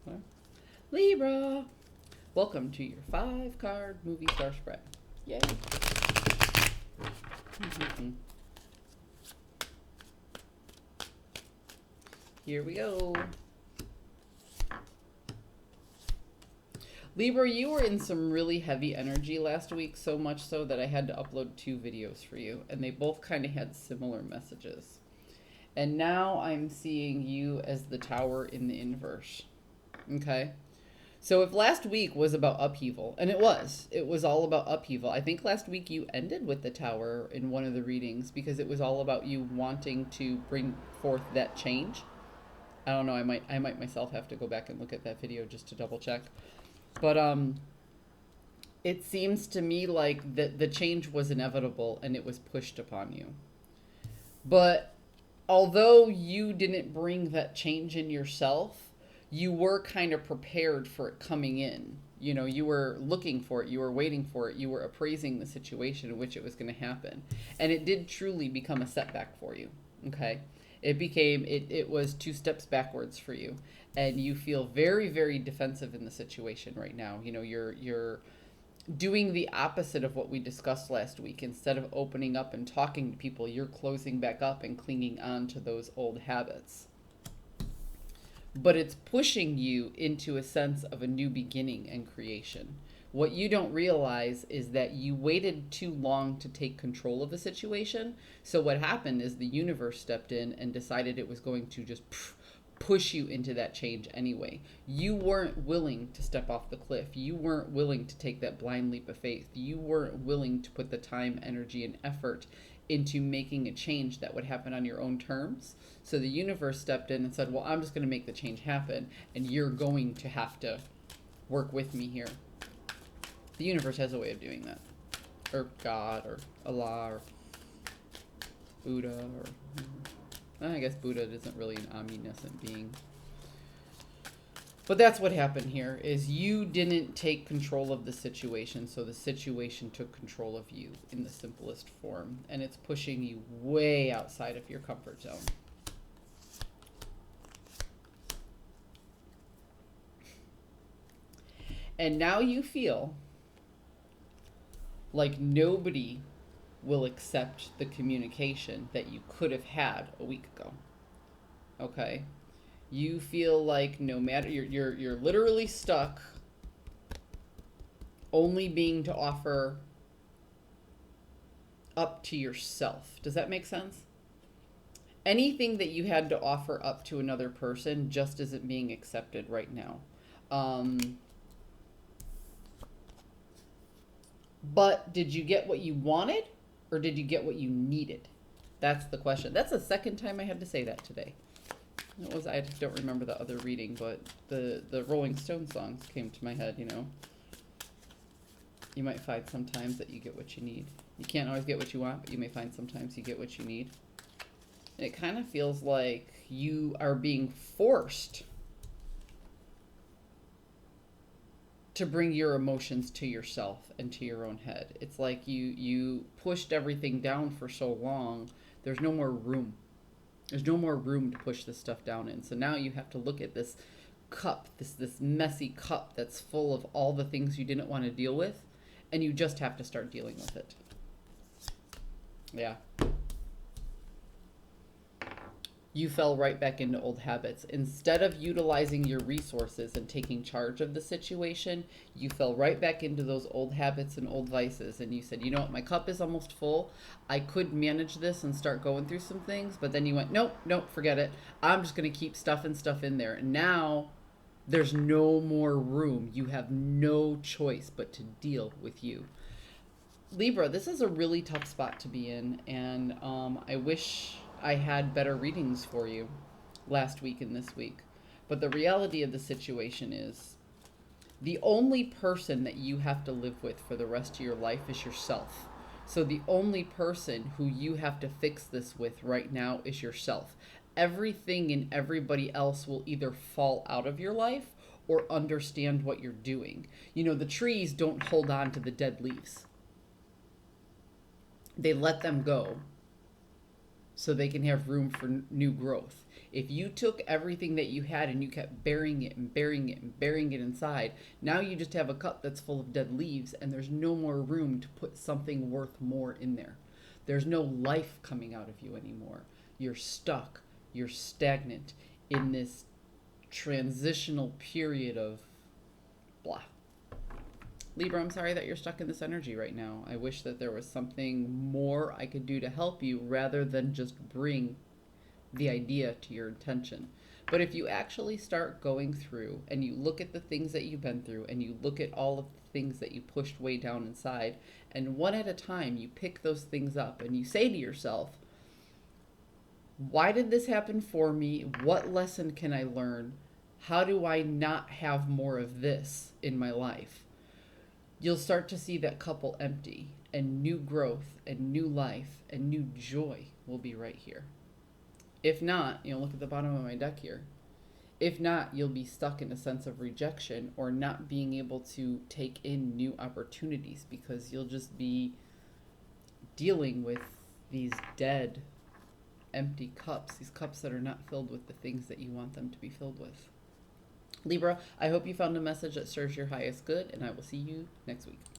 Huh? Libra, welcome to your 5-card movie star spread. Yay. Here we go. Libra, you were in some really heavy energy last week, so much so that I had to upload 2 videos for you, and they both kind of had similar messages. And now I'm seeing you as the Tower in the inverse. Okay? So if last week was about upheaval, and it was all about upheaval. I think last week you ended with the Tower in one of the readings because it was all about you wanting to bring forth that change. I don't know, I might myself have to go back and look at that video just to double check. But it seems to me like the change was inevitable and it was pushed upon you. But although you didn't bring that change in yourself, you were kind of prepared for it coming in. You know, you were looking for it, you were waiting for it, you were appraising the situation in which it was going to happen. And it did truly become a setback for you, okay? It was 2 steps backwards for you. And you feel very, very defensive in the situation right now. You know, you're doing the opposite of what we discussed last week. Instead of opening up and talking to people, you're closing back up and clinging on to those old habits. But it's pushing you into a sense of a new beginning and creation. What you don't realize is that you waited too long to take control of the situation. So what happened is the universe stepped in and decided it was going to just push you into that change anyway. You weren't willing to step off the cliff. You weren't willing to take that blind leap of faith. You weren't willing to put the time, energy, and effort into making a change that would happen on your own terms. So the universe stepped in and said, well, I'm just going to make the change happen, and you're going to have to work with me here. The universe has a way of doing that. Or God, or Allah, or Buddha, or I guess Buddha isn't really an omniscient being. But that's what happened here, is you didn't take control of the situation, so the situation took control of you in the simplest form. And it's pushing you way outside of your comfort zone. And now you feel like nobody will accept the communication that you could have had a week ago. Okay? You feel like no matter, you're literally stuck only being to offer up to yourself. Does that make sense? Anything that you had to offer up to another person just isn't being accepted right now. But did you get what you wanted, or did you get what you needed? That's the question. That's the second time I had to say that today. I just don't remember the other reading, but the Rolling Stone songs came to my head, you know. You might find sometimes that you get what you need. You can't always get what you want, but you may find sometimes you get what you need. And it kind of feels like you are being forced to bring your emotions to yourself and to your own head. It's like you pushed everything down for so long, there's no more room. There's no more room to push this stuff down in. So now you have to look at this cup, this messy cup that's full of all the things you didn't want to deal with, and you just have to start dealing with it. Yeah. You fell right back into old habits. Instead of utilizing your resources and taking charge of the situation, you fell right back into those old habits and old vices. And you said, you know what, my cup is almost full. I could manage this and start going through some things. But then you went, nope, forget it. I'm just going to keep stuffing stuff in there. And now there's no more room. You have no choice but to deal with you. Libra, this is a really tough spot to be in. And I wish I had better readings for you last week and this week. But the reality of the situation is the only person that you have to live with for the rest of your life is yourself. So the only person who you have to fix this with right now is yourself. Everything and everybody else will either fall out of your life or understand what you're doing. You know, the trees don't hold on to the dead leaves. They let them go so they can have room for new growth. If you took everything that you had and you kept burying it and burying it and burying it inside, now you just have a cup that's full of dead leaves and there's no more room to put something worth more in there. There's no life coming out of you anymore. You're stuck. You're stagnant in this transitional period of blah. Libra, I'm sorry that you're stuck in this energy right now. I wish that there was something more I could do to help you rather than just bring the idea to your intention. But if you actually start going through and you look at the things that you've been through and you look at all of the things that you pushed way down inside, and one at a time you pick those things up and you say to yourself, why did this happen for me? What lesson can I learn? How do I not have more of this in my life? You'll start to see that cup empty, and new growth and new life and new joy will be right here. If not, look at the bottom of my deck here. If not, you'll be stuck in a sense of rejection or not being able to take in new opportunities because you'll just be dealing with these dead, empty cups, these cups that are not filled with the things that you want them to be filled with. Libra, I hope you found a message that serves your highest good, and I will see you next week.